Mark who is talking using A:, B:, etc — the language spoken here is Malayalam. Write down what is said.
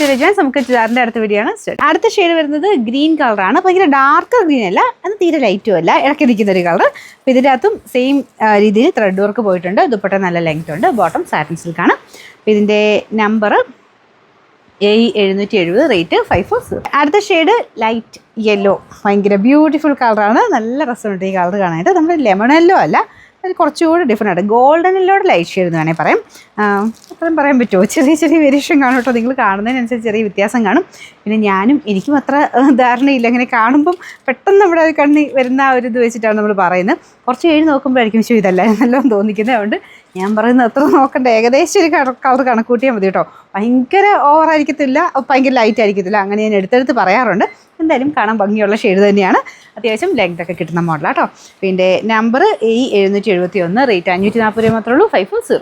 A: രജാൻ. നമുക്ക് ചുരിദാറിൻ്റെ അടുത്ത വീഡിയോ ആണ്. അടുത്ത ഷെയ്ഡ് വരുന്നത് ഗ്രീൻ കളറാണ്. ഭയങ്കര ഡാർക്ക് ഗ്രീൻ അല്ല, അത് തീരെ ലൈറ്റും അല്ല, ഇടയ്ക്ക് നിൽക്കുന്ന ഒരു കളർ. അപ്പോൾ ഇതിൻ്റെ അകത്തും സെയിം രീതിയിൽ ത്രെഡ് വർക്ക് പോയിട്ടുണ്ട്. ദുപ്പട്ട നല്ല ലെങ്ത് ഉണ്ട്. ബോട്ടം സാറ്റിൻ സിൽക്കാണ്. അപ്പോൾ ഇതിൻ്റെ നമ്പർ A770, റേറ്റ് 540. അടുത്ത ഷെയ്ഡ് ലൈറ്റ് യെല്ലോ. ഭയങ്കര ബ്യൂട്ടിഫുൾ കളറാണ്. നല്ല രസമുണ്ട് ഈ കളർ കാണാനായിട്ട്. നമ്മുടെ ലെമൺ യെല്ലോ അല്ല, അത് കുറച്ചുകൂടി ഡിഫറെൻ്റ് ആണ്. ഗോൾഡൻ യെല്ലോയുടെ ലൈറ്റ് ഷെയ്ഡ് എന്ന് വേണമെങ്കിൽ പറയാം. അത്രയും പറയാൻ പറ്റുമോ? ചെറിയ ചെറിയ വേരിയേഷൻ കാണും കേട്ടോ. നിങ്ങൾ കാണുന്നതിനനുസരിച്ച് ചെറിയ വ്യത്യാസം കാണും. പിന്നെ എനിക്കും അത്ര ധാരണയില്ല. അങ്ങനെ കാണുമ്പം പെട്ടെന്ന് നമ്മുടെ കണ്ണി വരുന്ന ആ ഒരു ഇത് വെച്ചിട്ടാണ് നമ്മൾ പറയുന്നത്. കുറച്ച് കഴിഞ്ഞ് നോക്കുമ്പോഴായിരിക്കും ഇതല്ല നല്ലോണം തോന്നിക്കുന്നത്. അതുകൊണ്ട് ഞാൻ പറയുന്നത് അത്ര നോക്കണ്ട, ഏകദേശം ഒരു കളർ കണക്കൂട്ടിയാൽ മതി കേട്ടോ. ഭയങ്കര ഓവറായിരിക്കത്തില്ല, ഭയങ്കര ലൈറ്റ് ആയിരിക്കത്തില്ല. അങ്ങനെ ഞാൻ എടുത്തെടുത്ത് പറയാറുണ്ട്. എന്തായാലും കാണാൻ ഭംഗിയുള്ള ഷെയ്ഡ് തന്നെയാണ്. അത്യാവശ്യം ലെങ്ത് ഒക്കെ കിട്ടുന്ന മോഡലാണ് കേട്ടോ. പിന്നെ നമ്പർ A771, റേറ്റ് 540 മാത്രമേ ഉള്ളൂ. 540.